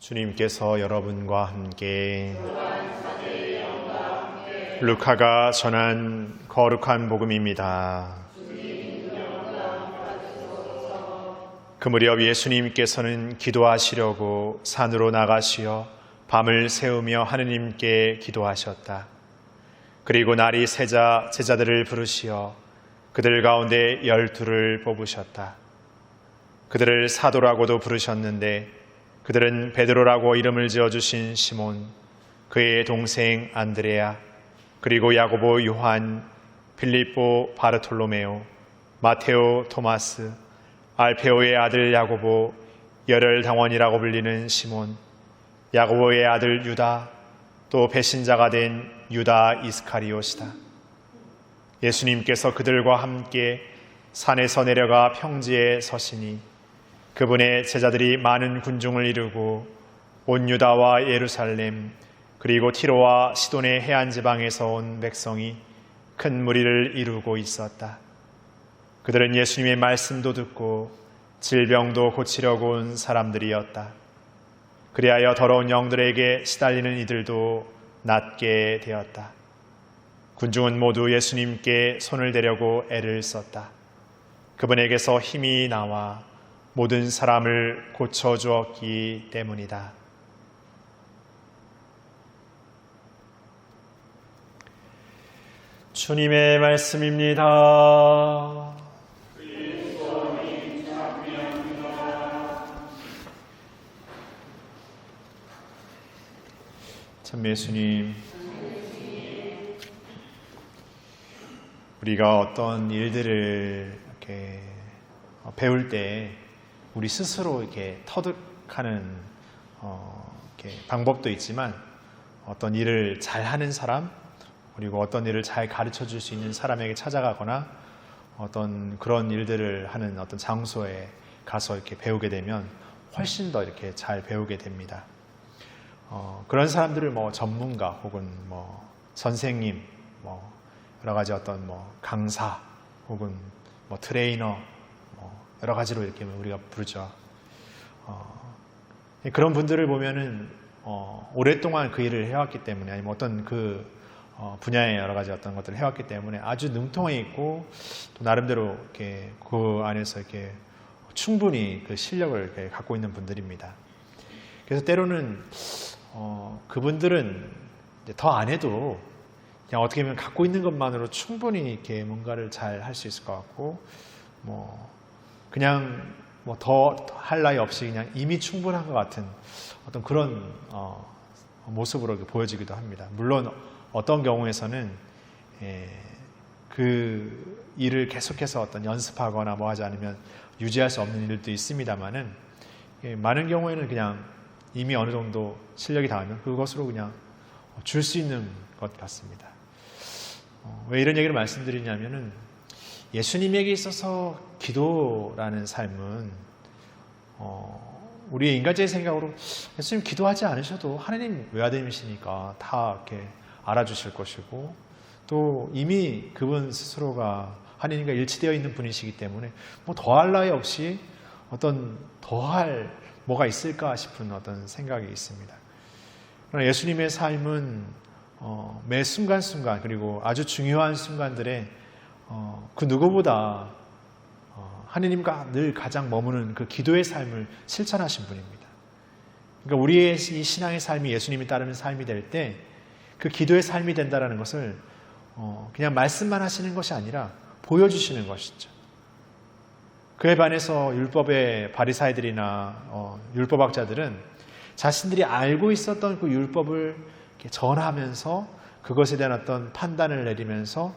주님께서 여러분과 함께 루카가 전한 거룩한 복음입니다. 그 무렵 예수님께서는 기도하시려고 산으로 나가시어 밤을 새우며 하느님께 기도하셨다. 그리고 날이 새자 제자들을 부르시어 그들 가운데 12를 뽑으셨다. 그들을 사도라고도 부르셨는데 그들은 베드로라고 이름을 지어주신 시몬, 그의 동생 안드레아, 그리고 야고보, 요한, 빌립보, 바르톨로메오, 마테오, 토마스, 알페오의 아들 야고보, 열혈당원이라고 불리는 시몬, 야고보의 아들 유다, 또 배신자가 된 유다 이스카리옷이다. 예수님께서 그들과 함께 산에서 내려가 평지에 서시니 그분의 제자들이 많은 군중을 이루고 온 유다와 예루살렘 그리고 티로와 시돈의 해안 지방에서 온 백성이 큰 무리를 이루고 있었다. 그들은 예수님의 말씀도 듣고 질병도 고치려고 온 사람들이었다. 그리하여 더러운 영들에게 시달리는 이들도 낫게 되었다. 군중은 모두 예수님께 손을 대려고 애를 썼다. 그분에게서 힘이 나와 모든 사람을 고쳐주었기 때문이다. 주님의 말씀입니다. 참 예수님, 우리가 어떤 일들을 이렇게 배울 때 우리 스스로 이렇게 터득하는 이렇게 방법도 있지만 어떤 일을 잘하는 사람 그리고 어떤 일을 잘 가르쳐 줄 수 있는 사람에게 찾아가거나 어떤 그런 일들을 하는 어떤 장소에 가서 이렇게 배우게 되면 훨씬 더 이렇게 잘 배우게 됩니다. 그런 사람들을 전문가 혹은 선생님 여러 가지 어떤 강사 혹은 트레이너 여러 가지로 이렇게 우리가 부르죠. 그런 분들을 보면은 오랫동안 그 일을 해왔기 때문에 아니면 어떤 그 분야의 여러 가지 어떤 것들을 해왔기 때문에 아주 능통해 있고 또 나름대로 이렇게 그 안에서 이렇게 충분히 그 실력을 이렇게 갖고 있는 분들입니다. 그래서 때로는 그분들은 이제 더 안 해도 그냥 어떻게 보면 갖고 있는 것만으로 충분히 이렇게 뭔가를 잘 할 수 있을 것 같고 그냥 더 할 나위 없이 그냥 이미 충분한 것 같은 어떤 그런 모습으로 보여지기도 합니다. 물론 어떤 경우에서는 그 일을 계속해서 어떤 연습하거나 하지 않으면 유지할 수 없는 일도 있습니다만은 많은 경우에는 그냥 이미 어느 정도 실력이 닿으면 그것으로 그냥 줄 수 있는 것 같습니다. 왜 이런 얘기를 말씀드리냐면은 예수님에게 있어서 기도라는 삶은 우리의 인간적인 생각으로 예수님 기도하지 않으셔도 하나님 외아들이시니까 다 이렇게 알아주실 것이고 또 이미 그분 스스로가 하나님과 일치되어 있는 분이시기 때문에 더할 나위 없이 어떤 더할 뭐가 있을까 싶은 어떤 생각이 있습니다. 그러나 예수님의 삶은 매 순간순간 그리고 아주 중요한 순간들에 그 누구보다 하느님과 늘 가장 머무는 그 기도의 삶을 실천하신 분입니다. 그러니까 우리의 이 신앙의 삶이 예수님이 따르는 삶이 될 때 그 기도의 삶이 된다는 것을 그냥 말씀만 하시는 것이 아니라 보여주시는 것이죠. 그에 반해서 율법의 바리사이들이나 율법학자들은 자신들이 알고 있었던 그 율법을 전하면서 그것에 대한 어떤 판단을 내리면서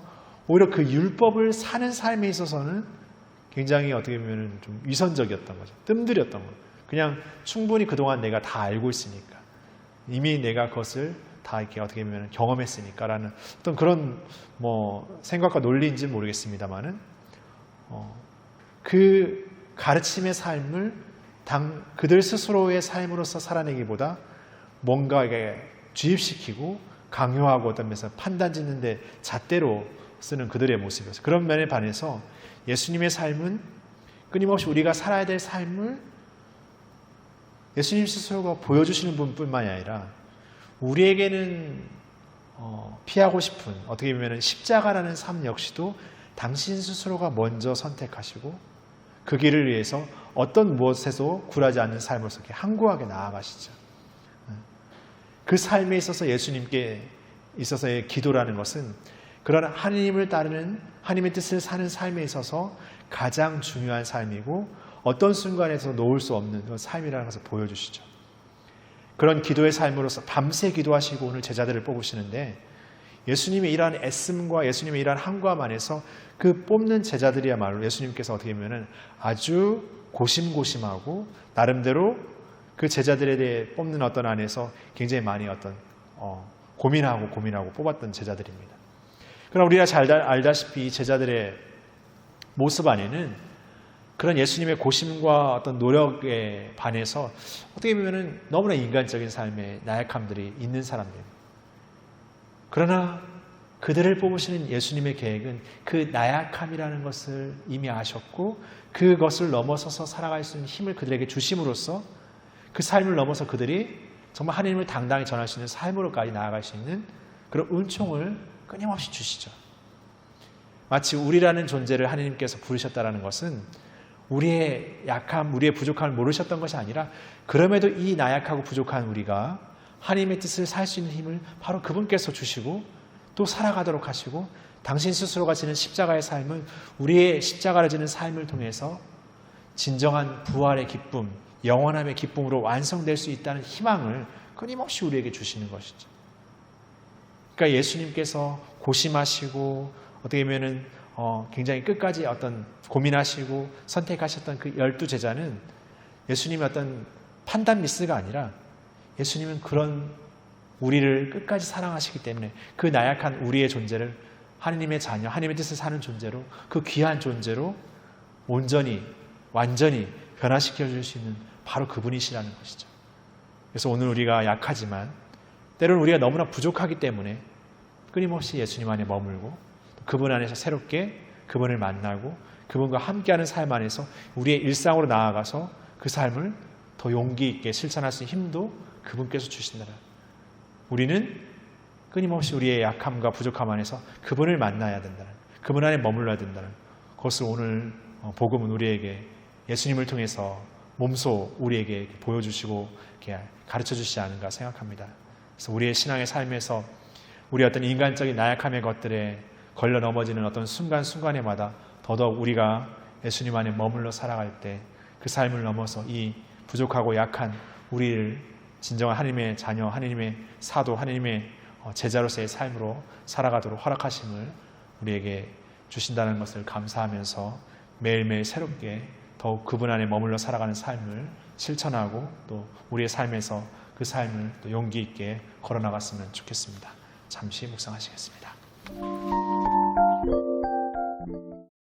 오히려 그 율법을 사는 삶에 있어서는 굉장히 어떻게 보면 좀 위선적이었던 거죠. 뜸들였던 거죠. 그냥 충분히 그동안 내가 다 알고 있으니까 이미 내가 그것을 다 이렇게 어떻게 보면 경험했으니까라는 어떤 그런 생각과 논리인지는 모르겠습니다만은 그 가르침의 삶을 그들 스스로의 삶으로서 살아내기보다 뭔가에게 주입시키고 강요하고 어떤 면에서 판단 짓는데 잣대로 쓰는 그들의 모습이었어요. 그런 면에 반해서 예수님의 삶은 끊임없이 우리가 살아야 될 삶을 예수님 스스로가 보여주시는 분뿐만이 아니라 우리에게는 피하고 싶은, 어떻게 보면 십자가라는 삶 역시도 당신 스스로가 먼저 선택하시고 그 길을 위해서 어떤 무엇에도 굴하지 않는 삶으로서 이렇게 항구하게 나아가시죠. 그 삶에 있어서 예수님께 있어서의 기도라는 것은 그런 하나님을 따르는, 하나님의 뜻을 사는 삶에 있어서 가장 중요한 삶이고 어떤 순간에서 놓을 수 없는 그런 삶이라는 것을 보여주시죠. 그런 기도의 삶으로서 밤새 기도하시고 오늘 제자들을 뽑으시는데, 예수님의 이러한 애씀과 예수님의 이러한 항구함 안에서 그 뽑는 제자들이야말로 예수님께서 어떻게 보면 아주 고심고심하고 나름대로 그 제자들에 대해 뽑는 어떤 안에서 굉장히 많이 어떤 고민하고 뽑았던 제자들입니다. 그러나 우리가 잘 알다시피 제자들의 모습 안에는 그런 예수님의 고심과 어떤 노력에 반해서 어떻게 보면 너무나 인간적인 삶의 나약함들이 있는 사람들입니다. 그러나 그들을 뽑으시는 예수님의 계획은 그 나약함이라는 것을 이미 아셨고 그것을 넘어서서 살아갈 수 있는 힘을 그들에게 주심으로써 그 삶을 넘어서 그들이 정말 하나님을 당당히 전할 수 있는 삶으로까지 나아갈 수 있는 그런 은총을 끊임없이 주시죠. 마치 우리라는 존재를 하나님께서 부르셨다는 것은 우리의 약함, 우리의 부족함을 모르셨던 것이 아니라 그럼에도 이 나약하고 부족한 우리가 하나님의 뜻을 살 수 있는 힘을 바로 그분께서 주시고 또 살아가도록 하시고 당신 스스로가 지는 십자가의 삶을 우리의 십자가를 지는 삶을 통해서 진정한 부활의 기쁨, 영원함의 기쁨으로 완성될 수 있다는 희망을 끊임없이 우리에게 주시는 것이죠. 그러니까 예수님께서 고심하시고 어떻게 보면은 굉장히 끝까지 어떤 고민하시고 선택하셨던 그 12제자는 예수님의 어떤 판단 미스가 아니라 예수님은 그런 우리를 끝까지 사랑하시기 때문에 그 나약한 우리의 존재를 하나님의 자녀, 하나님의 뜻을 사는 존재로, 그 귀한 존재로 온전히 완전히 변화시켜 줄 수 있는 바로 그분이시라는 것이죠. 그래서 오늘 우리가 약하지만 때로는 우리가 너무나 부족하기 때문에 끊임없이 예수님 안에 머물고 그분 안에서 새롭게 그분을 만나고 그분과 함께하는 삶 안에서 우리의 일상으로 나아가서 그 삶을 더 용기 있게 실천할 수 있는 힘도 그분께서 주신다는, 우리는 끊임없이 우리의 약함과 부족함 안에서 그분을 만나야 된다는, 그분 안에 머물러야 된다는 그것을 오늘 복음은 우리에게 예수님을 통해서 몸소 우리에게 보여주시고 가르쳐 주시지 않은가 생각합니다. 그래서 우리의 신앙의 삶에서 우리 어떤 인간적인 나약함의 것들에 걸려 넘어지는 어떤 순간순간에마다 더더욱 우리가 예수님 안에 머물러 살아갈 때 그 삶을 넘어서 이 부족하고 약한 우리를 진정한 하나님의 자녀, 하나님의 사도, 하나님의 제자로서의 삶으로 살아가도록 허락하심을 우리에게 주신다는 것을 감사하면서 매일매일 새롭게 더욱 그분 안에 머물러 살아가는 삶을 실천하고 또 우리의 삶에서 그 삶을 또 용기 있게 걸어나갔으면 좋겠습니다. 잠시 묵상하시겠습니다.